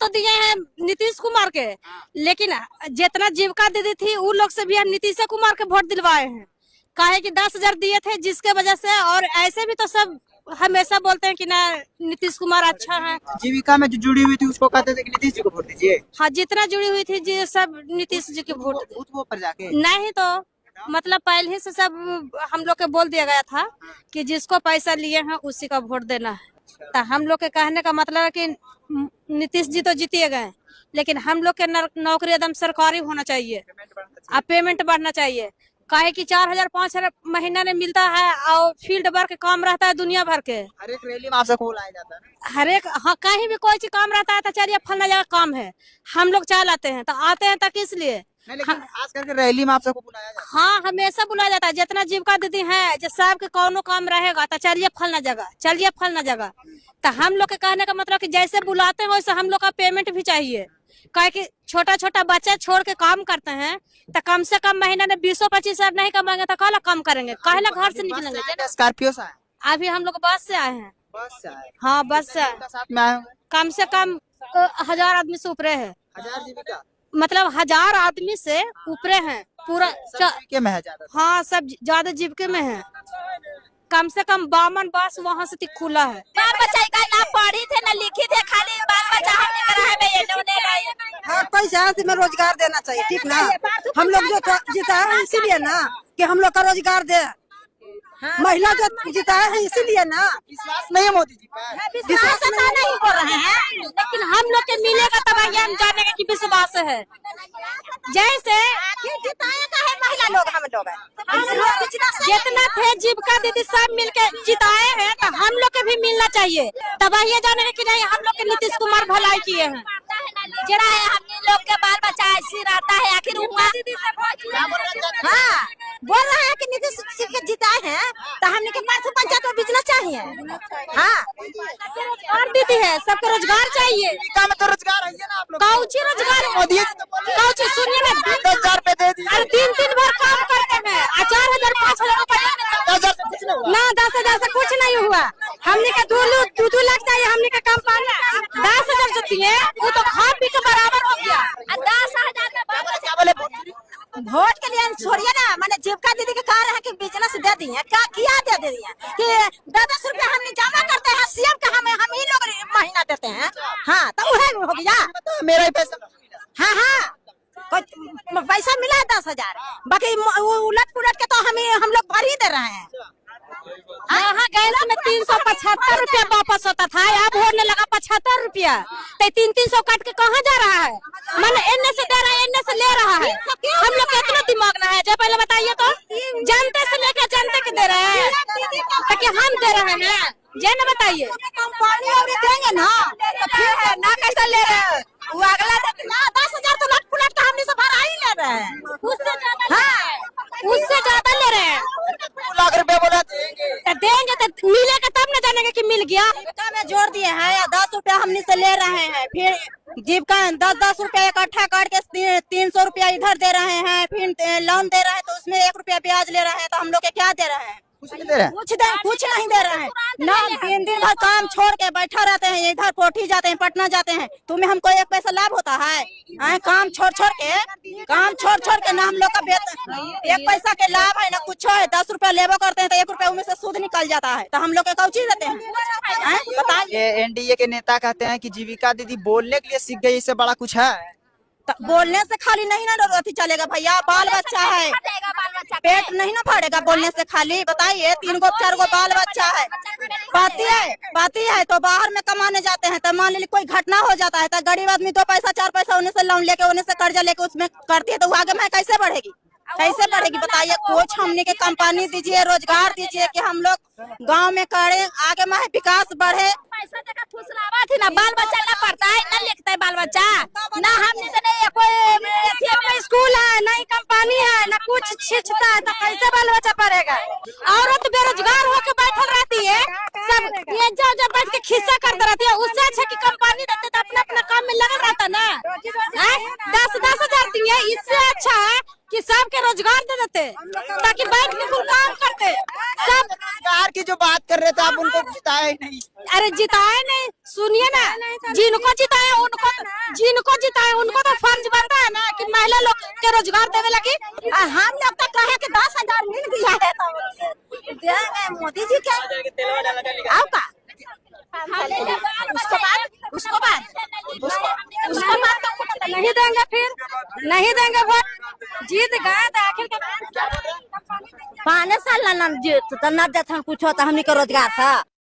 तो दिए हैं नीतीश कुमार के, लेकिन जितना जीविका दीदी थी उन लोग से भी हम नीतीश कुमार के वोट दिलवाए हैं। काहे कि 10,000 दिए थे जिसके वजह से, और ऐसे भी तो सब हमेशा बोलते हैं कि ना नीतीश कुमार अच्छा है। जीविका में जो जुड़ी हुई थी उसको कहते थे कि नीतीश जी को वोट दीजिए। हाँ, जितना जुड़ी हुई थी जी सब नीतीश जी के वोट। वो पर जाके नहीं तो मतलब पहले से सब हम लोग के बोल दिया गया था कि जिसको पैसा लिए हैं उसी का वोट देना है। तो हम लोग के कहने का मतलब है कि नीतीश जी तो जीतिए गए, लेकिन हम लोग के नौकरी एकदम सरकारी होना चाहिए और पेमेंट बढ़ना चाहिए। काहे कि 4,000 5,000 महीना में मिलता है और फील्ड वर्क काम रहता है दुनिया भर के। हर एक रैली में आपसे कॉल आया जाता है ना? हर एक, हाँ, कहीं भी कोई चीज काम रहता है तो चलिए फलना जगह काम है, हम लोग चल आते हैं। तो आते हैं तो किस लिए? नहीं, लेकिन खास करके रैली में आपसे को बुलाया जाता है। हाँ, हमेशा बुलाया जाता है। जितना जीविका दीदी है जो सबके कौनो काम रहेगा तो चलिए फलना जगह, चलिए फलना जगह। तो हम लोग के कहने का मतलब कि जैसे बुलाते हैं वैसे हम लोग का पेमेंट भी चाहिए। काहे कि छोटा छोटा बच्चा छोड़ के काम करते हैं तो कम से कम महीने में 20-25 हजार नहीं कमाएंगे तो काला काम करेंगे, काहे घर से निकलेंगे। स्कॉर्पियो से आए? अभी हम लोग बस से आए हैं। बस से आए? हाँ, बस से। साथ में आए होंगे? कम से कम 1,000 आदमी से ऊपरे है। 1000 जीविका? मतलब 1,000 आदमी से ऊपरे हैं पूरा। सब जीविके में है ज्यादा? हाँ, सब ज्यादा जीविके में है। कम से कम 52 बस वहाँ से खुला है। बाल बच्चा का ना पढ़ी थे ना लिखी थे, खाली बाल बच्चा हमने करा है में ये लोने। हाँ, पैसा में रोजगार देना चाहिए, ठीक ना। हम लोग जो जीता है इसीलिए ना कि हम लोग का रोजगार दे। महिला जो जीता है इसीलिए ना। विश्वास नहीं है मोदी जी पर? विश्वास नहीं हो रहे हैं, लेकिन हम लोग के मिलेगा तब हम जाने की विश्वास है। जैसे जिताएगा है महिला लोग, हम लोग जितना थे जीविका दीदी सब मिलके जिताए हैं तो हम लोग के भी मिलना चाहिए। तब ये जाने की नहीं हम लोग के नीतीश कुमार भलाई किए हैं। जरा है हम लोग के बाल बच्चा ऐसी रहता है आखिर हुआ। हाँ, बोल रहे हैं कि नीतीश जी के जिताए हैं तो हमने के पास पंचायत में बेचना चाहिए। हाँ, रोजगार दीदी है, सबको रोजगार चाहिए। जीविका में तो रोजगार है ना आप लोग? कौची रोजगार? मोदी जी तो बोल रहे हैं कौची सुनिए ना, 10,000 रुपए दे दीजिए। अरे 3 बार काम करते हैं, 4,000 5,000 रुपया 10,000 से कुछ नहीं हुआ? ना, 10,000 से कुछ नहीं हुआ। हमने का 2 लाख चाहिए, हमने का कम पाना 10,000 जो दिए वो तो खा पी के बराबर हो गया। 10,000 में क्या बोले? वोट के लिए छोड़िए ना। मैंने जीविका दीदी के कह रहे हैं कि बिजनेस दे दिए, क्या किया दे दिए कि 10-10 रुपया हमने जमा करते हैं, सीएम का हम ही लोग महीना देते हैं। हाँ, तो वह हो गया। मेरा ही पैसा। हाँ हाँ, पैसा मिला है 10,000, बाकी उलट पुलट के तो हम लोग भर ही दे रहे हैं। यहाँ गैस में 375 रुपया वापस होता था, अब होने लगा 75 रुपया। तो 300 काट के कहाँ जा रहा है? मन एने से दे रहा है, एने से ले रहा है। हम लोग का इतना दिमाग ना है जो पहले बताइए तो। जनते से लेकर जनते के दे रहे हैं ताकि हम दे रहे हैं, जे न बताइए। कंपनी और देंगे ना तो फिर ना कैसे ले रहे हैं? वो अगला 10,000 तो लट पुलट का हमने से भरा ही ले रहे हैं। उससे ज्यादा ले रहे हैं। 2 लाख रुपए बोला देंगे। तो देंगे तो मिलेगा तब न जानेंगे कि मिल गया। जीविका में जोड़ दिए हैं, 10 रुपया हमने से ले रहे हैं। फिर जीविका 10-10 रुपया इकट्ठा करके 300 रुपया इधर दे रहे हैं। फिर लोन दे रहे हैं तो उसमें 1 रुपया ब्याज ले रहे हैं। तो हम लोग के क्या दे रहे हैं? कुछ नहीं दे रहे हैं? कुछ नहीं दे रहे हैं ना। 3 दिन भर काम छोड़ के बैठा रहते हैं, इधर कोठी जाते हैं, पटना जाते हैं। तुम्हें हमको 1 पैसा लाभ होता है? काम छोड़ छोड़ के ना हम लोग का 1 पैसा के लाभ है ना कुछ है। 10 रुपया लेबो करते हैं तो 1 रुपया उनमें से सूद निकल जाता है। तो हम लोग के कौची देते हैं? बताइए। एनडीए के नेता कहते हैं कि जीविका दीदी बोलने के लिए सीख गई, इससे बड़ा कुछ है? बोलने से खाली नहीं ना अथी चलेगा भैया, बाल बच्चा है, पेट नहीं ना भरेगा बोलने से खाली। बताइए, 3 गो 4 गो बाल बच्चा है, पाती है तो बाहर में कमाने जाते हैं। तो मान लीजिए कोई घटना हो जाता है तो गरीब आदमी 2 पैसा 4 पैसा उन्हें से लोन लेके उन्हें से कर्जा लेके उसमें करती है तो वो आगे में कैसे बढ़ेगी? बताइए। कुछ हमने के कंपनी दीजिए, रोजगार दीजिए कि हम लोग गांव में करें, आगे में विकास बढ़े। पैसा देकर फुसलावा थी ना, बाल बच्चा ना पढ़ता है ना लिखता है बाल बच्चा ना। हमने तो नहीं कोई स्कूल है, नहीं कंपनी है, ना कुछ छिछता है तो कैसे बाल बच्चा पढ़ेगा? औरत बेरोजगार होकर बैठल रहती है, सब ये जब बैठ के खिस्सा करते रहती है। उससे अच्छा कि कंपनी देते तो अपना अपना काम में लगा रहता ना। 10-10 हजार दिए, इससे अच्छा है कि सबके रोजगार दे देते ताकि बैठ के कुछ काम करते। सब रोजगार की जो बात कर रहे थे आप उनको जिताए नहीं। अरे जिताए नहीं, सुनिए ना, जिनको जिताए उनको है उनको तो फर्ज बनता है ना कि महिला लोग के रोजगार देवे लगी। हम लोग तो कहे कि 10,000 मिल गया है तो देंगे मोदी जी के आओ का उसके बाद तो नहीं देंगे, फिर नहीं देंगे वोट। जीत गए तो आखिर 5 साल ना जीत तो न देते कुछ तो हमनी के रोजगार था।